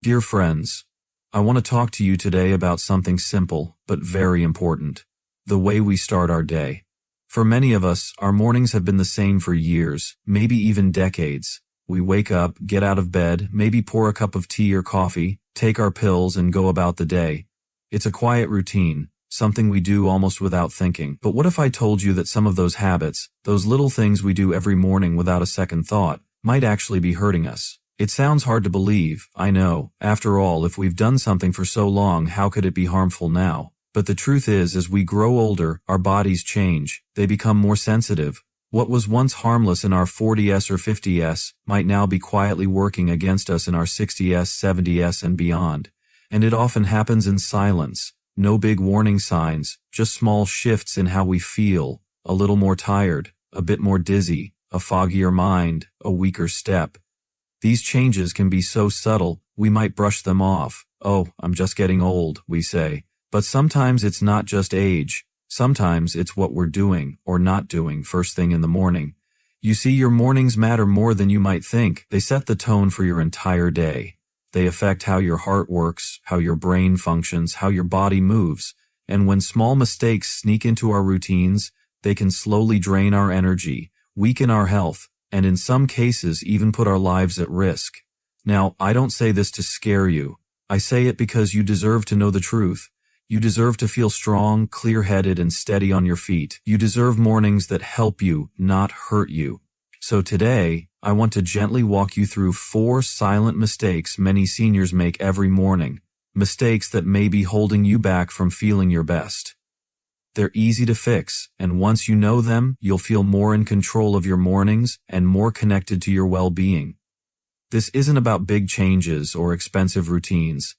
Dear friends, I want to talk to you today about something simple but very important: the way we start our day. For many of us, our mornings have been the same for years, maybe even decades. We wake up, get out of bed, maybe pour a cup of tea or coffee, take our pills, and go about the day. It's a quiet routine, something we do almost without thinking. But what if I told you that some of those habits, those little things we do every morning without a second thought, might actually be hurting us? It sounds hard to believe, I know. After all, if we've done something for so long, how could it be harmful now? But the truth is, as we grow older, our bodies change. They become more sensitive. What was once harmless in our 40s or 50s might now be quietly working against us in our 60s, 70s, and beyond. And it often happens in silence. No big warning signs, just small shifts in how we feel. A little more tired, a bit more dizzy, a foggier mind, a weaker step. These changes can be so subtle, we might brush them off. Oh, I'm just getting old, we say. But sometimes it's not just age. Sometimes it's what we're doing or not doing first thing in the morning. You see, your mornings matter more than you might think. They set the tone for your entire day. They affect how your heart works, how your brain functions, how your body moves. And when small mistakes sneak into our routines, they can slowly drain our energy, weaken our health, and in some cases even put our lives at risk. Now, I don't say this to scare you. I say it because you deserve to know the truth. You deserve to feel strong, clear-headed, and steady on your feet. You deserve mornings that help you, not hurt you. So today, I want to gently walk you through 4 silent mistakes many seniors make every morning. Mistakes that may be holding you back from feeling your best. They're easy to fix, and once you know them, you'll feel more in control of your mornings and more connected to your well-being. This isn't about big changes or expensive routines.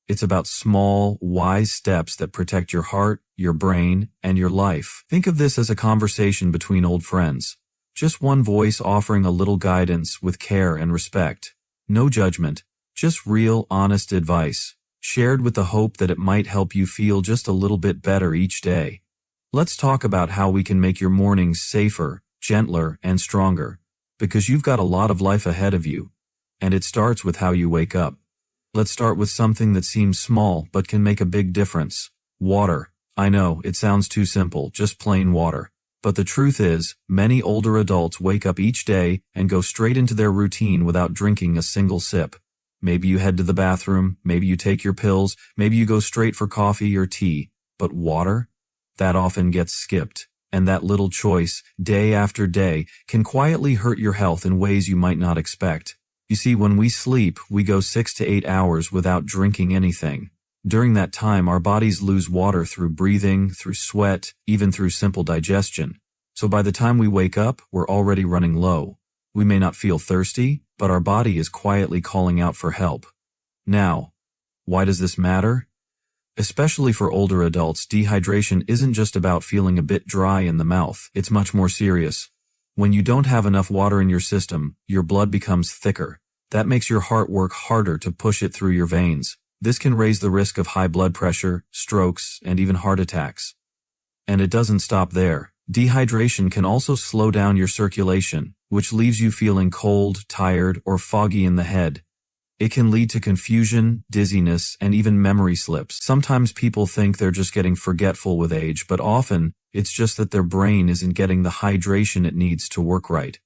It's about small, wise steps that protect your heart, your brain, and your life. Think of this as a conversation between old friends. Just one voice offering a little guidance with care and respect. No judgment, just real, honest advice, shared with the hope that it might help you feel just a little bit better each day. Let's talk about how we can make your mornings safer, gentler, and stronger, because you've got a lot of life ahead of you, and it starts with how you wake up. Let's start with something that seems small but can make a big difference. Water. I know, it sounds too simple, just plain water. But the truth is, many older adults wake up each day and go straight into their routine without drinking a single sip. Maybe you head to the bathroom, maybe you take your pills, maybe you go straight for coffee or tea. But water? That often gets skipped, and that little choice, day after day, can quietly hurt your health in ways you might not expect. You see, when we sleep, we go 6 to 8 hours without drinking anything. During that time, our bodies lose water through breathing, through sweat, even through simple digestion. So by the time we wake up, we're already running low. We may not feel thirsty, but our body is quietly calling out for help. Now, why does this matter? Especially for older adults, dehydration isn't just about feeling a bit dry in the mouth. It's much more serious. When you don't have enough water in your system, your blood becomes thicker. That makes your heart work harder to push it through your veins. This can raise the risk of high blood pressure, strokes, and even heart attacks. And it doesn't stop there. Dehydration can also slow down your circulation, which leaves you feeling cold, tired, or foggy in the head. It can lead to confusion, dizziness, and even memory slips. Sometimes people think they're just getting forgetful with age, but often, it's just that their brain isn't getting the hydration it needs to work right.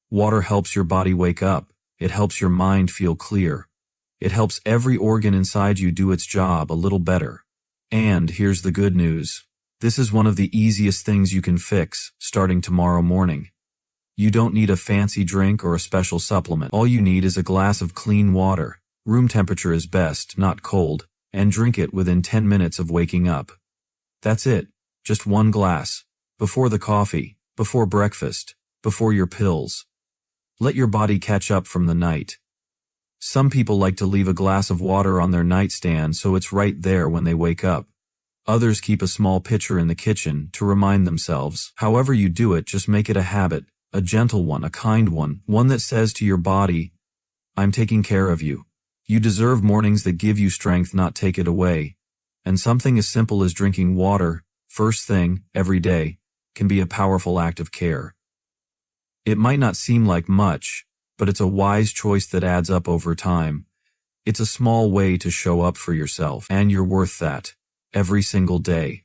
Water helps your body wake up. It helps your mind feel clear. It helps every organ inside you do its job a little better. And here's the good news. This is one of the easiest things you can fix, starting tomorrow morning. You don't need a fancy drink or a special supplement. All you need is a glass of clean water. Room temperature is best, not cold, and drink it within 10 minutes of waking up. That's it. Just one glass. Before the coffee, before breakfast, before your pills. Let your body catch up from the night. Some people like to leave a glass of water on their nightstand so it's right there when they wake up. Others keep a small pitcher in the kitchen to remind themselves. However you do it, just make it a habit. A gentle one, a kind one that says to your body, I'm taking care of you. You deserve mornings that give you strength, not take it away. And something as simple as drinking water, first thing, every day, can be a powerful act of care. It might not seem like much, but it's a wise choice that adds up over time. It's a small way to show up for yourself, and you're worth that. Every single day.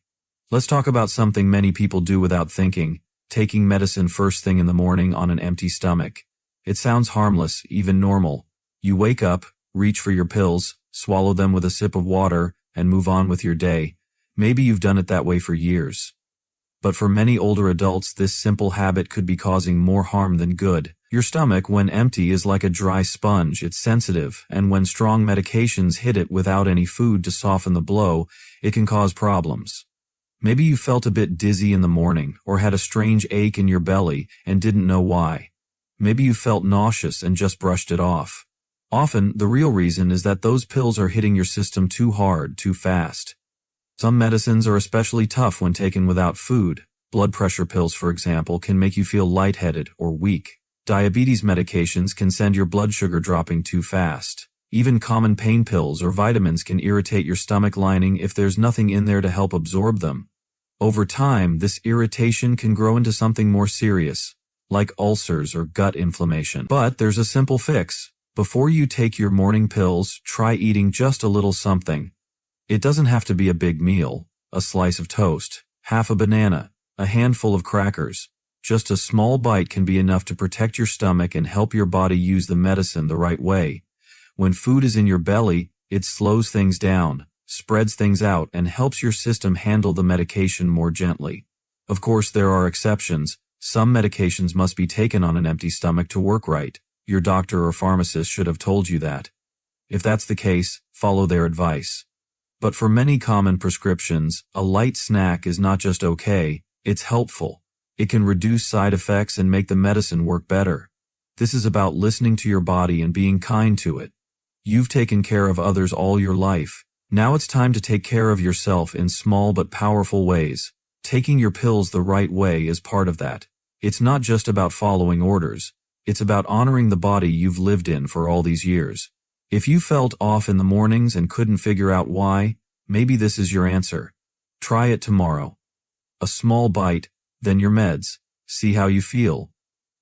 Let's talk about something many people do without thinking, taking medicine first thing in the morning on an empty stomach. It sounds harmless, even normal. You wake up, reach for your pills, swallow them with a sip of water, and move on with your day. Maybe you've done it that way for years. But for many older adults, this simple habit could be causing more harm than good. Your stomach, when empty, is like a dry sponge. It's sensitive, and when strong medications hit it without any food to soften the blow, it can cause problems. Maybe you felt a bit dizzy in the morning, or had a strange ache in your belly and didn't know why. Maybe you felt nauseous and just brushed it off. Often, the real reason is that those pills are hitting your system too hard, too fast. Some medicines are especially tough when taken without food. Blood pressure pills, for example, can make you feel lightheaded or weak. Diabetes medications can send your blood sugar dropping too fast. Even common pain pills or vitamins can irritate your stomach lining if there's nothing in there to help absorb them. Over time, this irritation can grow into something more serious, like ulcers or gut inflammation. But there's a simple fix. Before you take your morning pills, try eating just a little something. It doesn't have to be a big meal, a slice of toast, half a banana, a handful of crackers. Just a small bite can be enough to protect your stomach and help your body use the medicine the right way. When food is in your belly, it slows things down, spreads things out, and helps your system handle the medication more gently. Of course, there are exceptions. Some medications must be taken on an empty stomach to work right. Your doctor or pharmacist should have told you that. If that's the case, follow their advice. But for many common prescriptions, a light snack is not just okay, it's helpful. It can reduce side effects and make the medicine work better. This is about listening to your body and being kind to it. You've taken care of others all your life. Now it's time to take care of yourself in small but powerful ways. Taking your pills the right way is part of that. It's not just about following orders. It's about honoring the body you've lived in for all these years. If you felt off in the mornings and couldn't figure out why, maybe this is your answer. Try it tomorrow. A small bite, then your meds. See how you feel.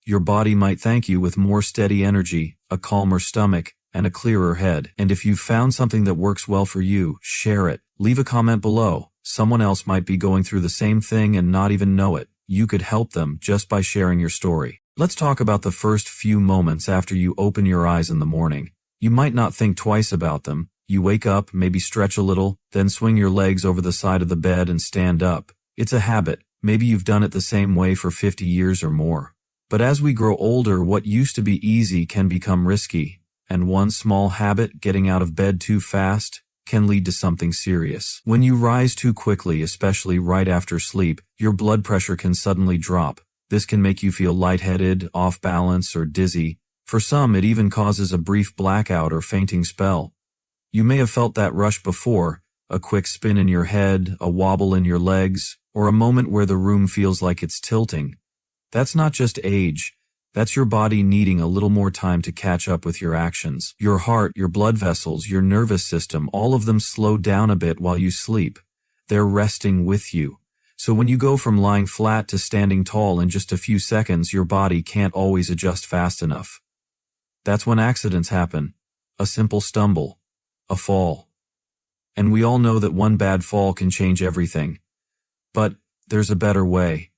Your body might thank you with more steady energy, a calmer stomach, and a clearer head. And if you've found something that works well for you, share it. Leave a comment below. Someone else might be going through the same thing and not even know it. You could help them just by sharing your story. Let's talk about the first few moments after you open your eyes in the morning. You might not think twice about them. You wake up, maybe stretch a little, then swing your legs over the side of the bed and stand up. It's a habit. Maybe you've done it the same way for 50 years or more. But as we grow older, what used to be easy can become risky. And one small habit, getting out of bed too fast, can lead to something serious. When you rise too quickly, especially right after sleep, your blood pressure can suddenly drop. This can make you feel lightheaded, off balance, or dizzy. For some, it even causes a brief blackout or fainting spell. You may have felt that rush before, a quick spin in your head, a wobble in your legs, or a moment where the room feels like it's tilting. That's not just age. That's your body needing a little more time to catch up with your actions. Your heart, your blood vessels, your nervous system, all of them slow down a bit while you sleep. They're resting with you. So when you go from lying flat to standing tall in just a few seconds, your body can't always adjust fast enough. That's when accidents happen. A simple stumble. A fall. And we all know that one bad fall can change everything. But there's a better way.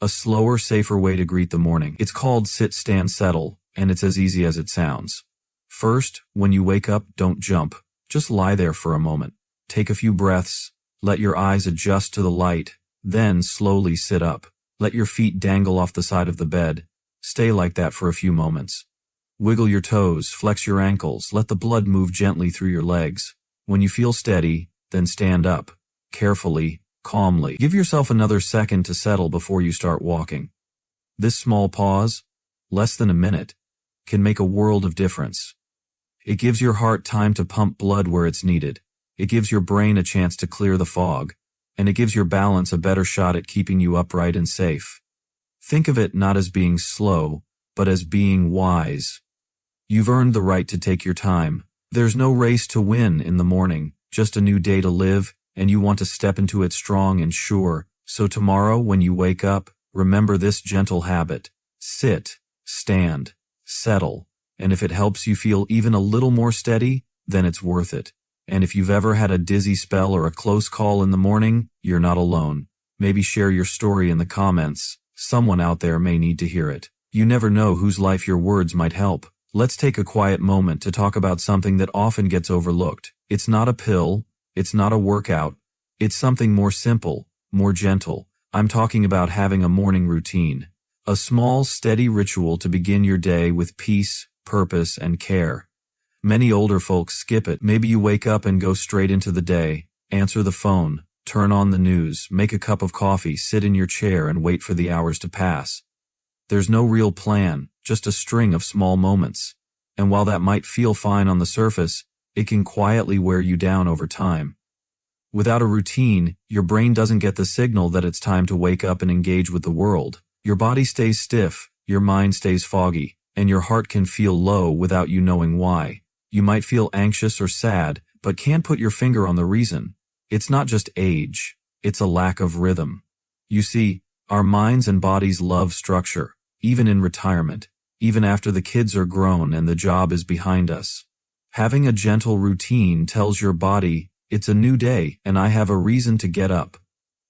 A slower, safer way to greet the morning. It's called sit, stand, settle, and it's as easy as it sounds. First, when you wake up, don't jump. Just lie there for a moment. Take a few breaths. Let your eyes adjust to the light. Then slowly sit up. Let your feet dangle off the side of the bed. Stay like that for a few moments. Wiggle your toes, flex your ankles, let the blood move gently through your legs. When you feel steady, then stand up. Carefully, calmly. Give yourself another second to settle before you start walking. This small pause, less than a minute, can make a world of difference. It gives your heart time to pump blood where it's needed. It gives your brain a chance to clear the fog. And it gives your balance a better shot at keeping you upright and safe. Think of it not as being slow, but as being wise. You've earned the right to take your time. There's no race to win in the morning, just a new day to live, and you want to step into it strong and sure. So tomorrow, when you wake up, remember this gentle habit. Sit, stand, settle, and if it helps you feel even a little more steady, then it's worth it. And if you've ever had a dizzy spell or a close call in the morning, you're not alone. Maybe share your story in the comments. Someone out there may need to hear it. You never know whose life your words might help. Let's take a quiet moment to talk about something that often gets overlooked. It's not a pill. It's not a workout. It's something more simple, more gentle. I'm talking about having a morning routine. A small, steady ritual to begin your day with peace, purpose, and care. Many older folks skip it. Maybe you wake up and go straight into the day, answer the phone, turn on the news, make a cup of coffee, sit in your chair and wait for the hours to pass. There's no real plan, just a string of small moments. And while that might feel fine on the surface, it can quietly wear you down over time. Without a routine, your brain doesn't get the signal that it's time to wake up and engage with the world. Your body stays stiff, your mind stays foggy, and your heart can feel low without you knowing why. You might feel anxious or sad, but can't put your finger on the reason. It's not just age, it's a lack of rhythm. You see, our minds and bodies love structure, even in retirement, even after the kids are grown and the job is behind us. Having a gentle routine tells your body, it's a new day and I have a reason to get up.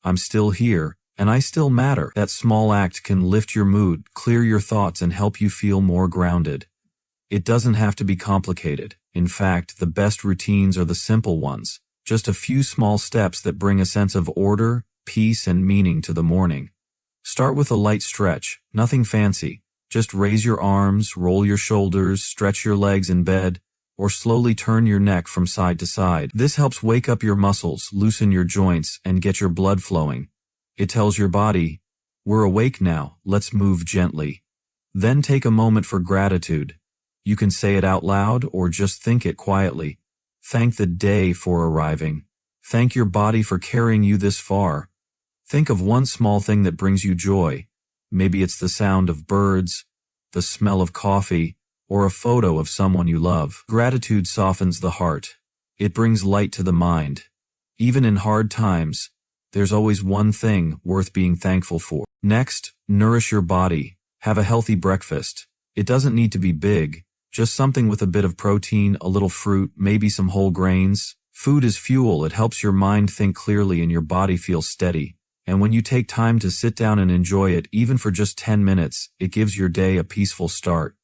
I'm still here, and I still matter. That small act can lift your mood, clear your thoughts, and help you feel more grounded. It doesn't have to be complicated. In fact, the best routines are the simple ones, just a few small steps that bring a sense of order, peace, and meaning to the morning. Start with a light stretch, nothing fancy. Just raise your arms, roll your shoulders, stretch your legs in bed, or slowly turn your neck from side to side. This helps wake up your muscles, loosen your joints, and get your blood flowing. It tells your body, we're awake now, let's move gently. Then take a moment for gratitude. You can say it out loud or just think it quietly. Thank the day for arriving. Thank your body for carrying you this far. Think of one small thing that brings you joy. Maybe it's the sound of birds, the smell of coffee, or a photo of someone you love. Gratitude softens the heart. It brings light to the mind. Even in hard times, there's always one thing worth being thankful for. Next, nourish your body. Have a healthy breakfast. It doesn't need to be big, just something with a bit of protein, a little fruit, maybe some whole grains. Food is fuel. It helps your mind think clearly and your body feel steady. And when you take time to sit down and enjoy it, even for just 10 minutes, it gives your day a peaceful start.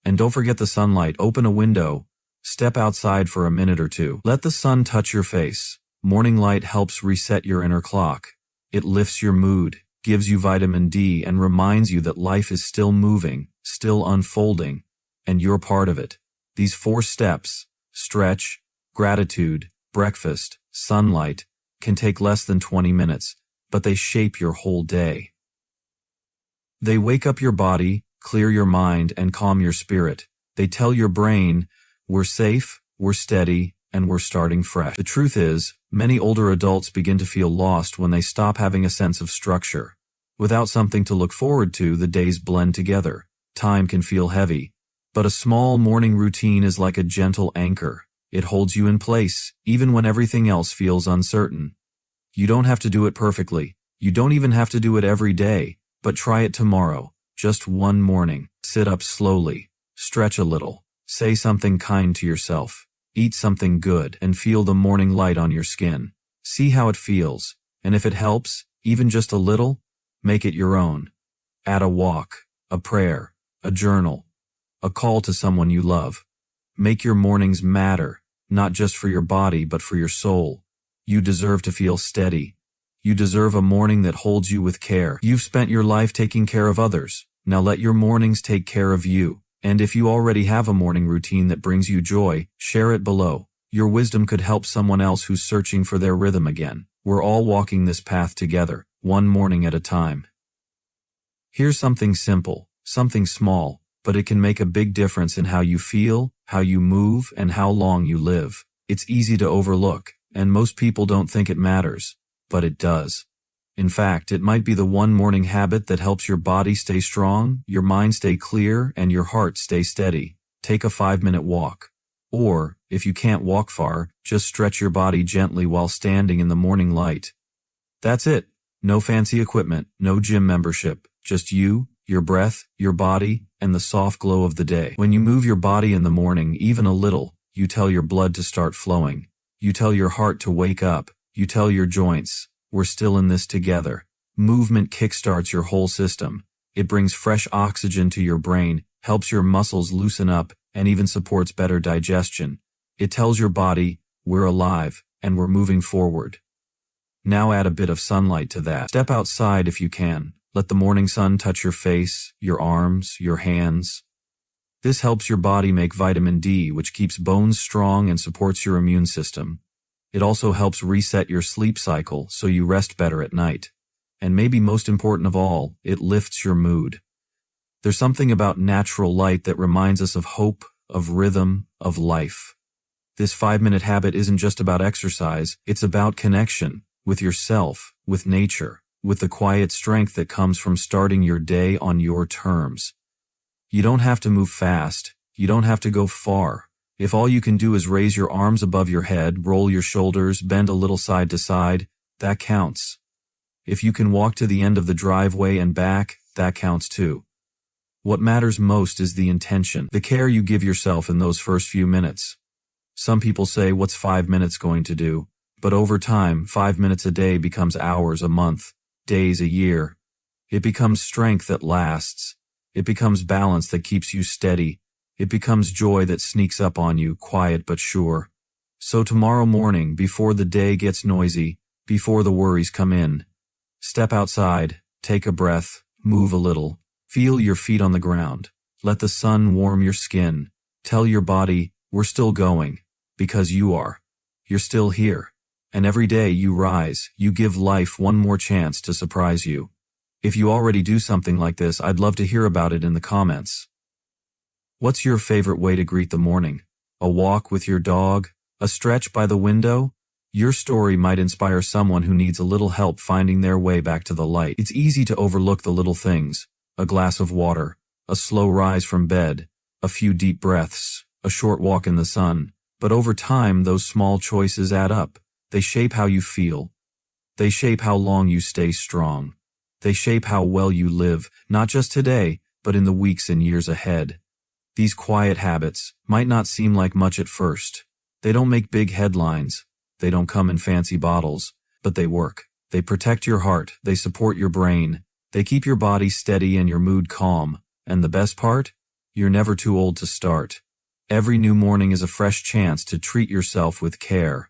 And don't forget the sunlight. Open a window. Step outside for a minute or two. Let the sun touch your face. Morning light helps reset your inner clock. It lifts your mood, gives you vitamin D, and reminds you that life is still moving, still unfolding, and you're part of it. These 4 steps, stretch, gratitude, breakfast, sunlight, can take less than 20 minutes, but they shape your whole day. They wake up your body, clear your mind, and calm your spirit. They tell your brain, we're safe, we're steady, and we're starting fresh. The truth is, many older adults begin to feel lost when they stop having a sense of structure. Without something to look forward to, the days blend together. Time can feel heavy, but a small morning routine is like a gentle anchor. It holds you in place, even when everything else feels uncertain. You don't have to do it perfectly. You don't even have to do it every day, but try it tomorrow. Just one morning. Sit up slowly. Stretch a little. Say something kind to yourself. Eat something good and feel the morning light on your skin. See how it feels, and if it helps, even just a little, make it your own. Add a walk, a prayer, a journal, a call to someone you love. Make your mornings matter, not just for your body but for your soul. You deserve to feel steady. You deserve a morning that holds you with care. You've spent your life taking care of others. Now let your mornings take care of you. And if you already have a morning routine that brings you joy, share it below. Your wisdom could help someone else who's searching for their rhythm again. We're all walking this path together, one morning at a time. Here's something simple, something small, but it can make a big difference in how you feel, how you move, and how long you live. It's easy to overlook, and most people don't think it matters, but it does. In fact, it might be the one morning habit that helps your body stay strong, your mind stay clear, and your heart stay steady. Take a 5-minute walk. Or, if you can't walk far, just stretch your body gently while standing in the morning light. That's it. No fancy equipment, no gym membership, just you, your breath, your body, and the soft glow of the day. When you move your body in the morning even a little, You tell your blood to start flowing. You tell your heart to wake up. You tell your joints, we're still in this together. Movement kickstarts your whole system. It brings fresh oxygen to your brain, helps your muscles loosen up, and even supports better digestion. It tells your body, we're alive, and we're moving forward. Now add a bit of sunlight to that. Step outside if you can. Let the morning sun touch your face, your arms, your hands. This helps your body make vitamin D, which keeps bones strong and supports your immune system. It also helps reset your sleep cycle so you rest better at night. And maybe most important of all, it lifts your mood. There's something about natural light that reminds us of hope, of rhythm, of life. This 5-minute habit isn't just about exercise, it's about connection with yourself, with nature, with the quiet strength that comes from starting your day on your terms. You don't have to move fast. You don't have to go far. If all you can do is raise your arms above your head, roll your shoulders, bend a little side to side, that counts. If you can walk to the end of the driveway and back, that counts too. What matters most is the intention, the care you give yourself in those first few minutes. Some people say, what's 5 minutes going to do? But over time, 5 minutes a day becomes hours a month, days a year. It becomes strength that lasts. It becomes balance that keeps you steady. It becomes joy that sneaks up on you, quiet but sure. So tomorrow morning, before the day gets noisy, before the worries come in, step outside, take a breath, move a little, feel your feet on the ground. Let the sun warm your skin. Tell your body, we're still going, because you are. You're still here. And every day you rise, you give life one more chance to surprise you. If you already do something like this, I'd love to hear about it in the comments. What's your favorite way to greet the morning? A walk with your dog? A stretch by the window? Your story might inspire someone who needs a little help finding their way back to the light. It's easy to overlook the little things. A glass of water, a slow rise from bed, a few deep breaths, a short walk in the sun. But over time, those small choices add up. They shape how you feel. They shape how long you stay strong. They shape how well you live, not just today, but in the weeks and years ahead. These quiet habits might not seem like much at first. They don't make big headlines. They don't come in fancy bottles, but they work. They protect your heart. They support your brain. They keep your body steady and your mood calm. And the best part? You're never too old to start. Every new morning is a fresh chance to treat yourself with care.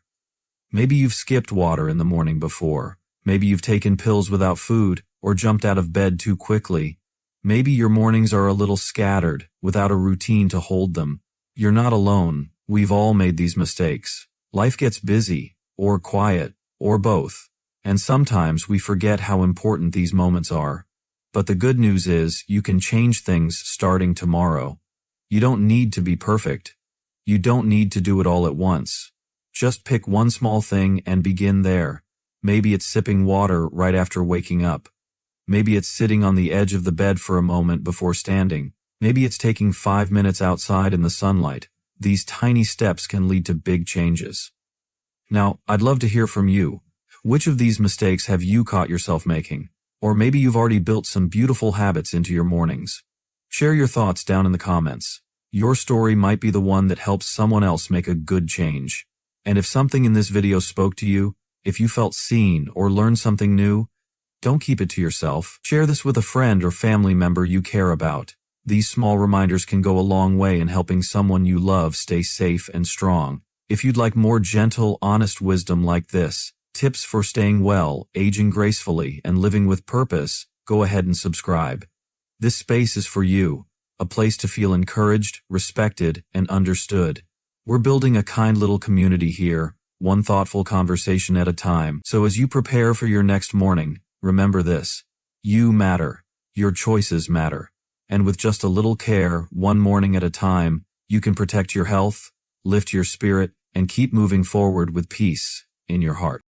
Maybe you've skipped water in the morning before. Maybe you've taken pills without food or jumped out of bed too quickly. Maybe your mornings are a little scattered, without a routine to hold them. You're not alone. We've all made these mistakes. Life gets busy, or quiet, or both. And sometimes we forget how important these moments are. But the good news is, you can change things starting tomorrow. You don't need to be perfect. You don't need to do it all at once. Just pick one small thing and begin there. Maybe it's sipping water right after waking up. Maybe it's sitting on the edge of the bed for a moment before standing. Maybe it's taking 5 minutes outside in the sunlight. These tiny steps can lead to big changes. Now, I'd love to hear from you. Which of these mistakes have you caught yourself making? Or maybe you've already built some beautiful habits into your mornings. Share your thoughts down in the comments. Your story might be the one that helps someone else make a good change. And if something in this video spoke to you, if you felt seen or learned something new, don't keep it to yourself. Share this with a friend or family member you care about. These small reminders can go a long way in helping someone you love stay safe and strong. If you'd like more gentle, honest wisdom like this, tips for staying well, aging gracefully, and living with purpose, go ahead and subscribe. This space is for you, a place to feel encouraged, respected, and understood. We're building a kind little community here, one thoughtful conversation at a time. So as you prepare for your next morning, remember this: you matter. Your choices matter. And with just a little care, one morning at a time, you can protect your health, lift your spirit, and keep moving forward with peace in your heart.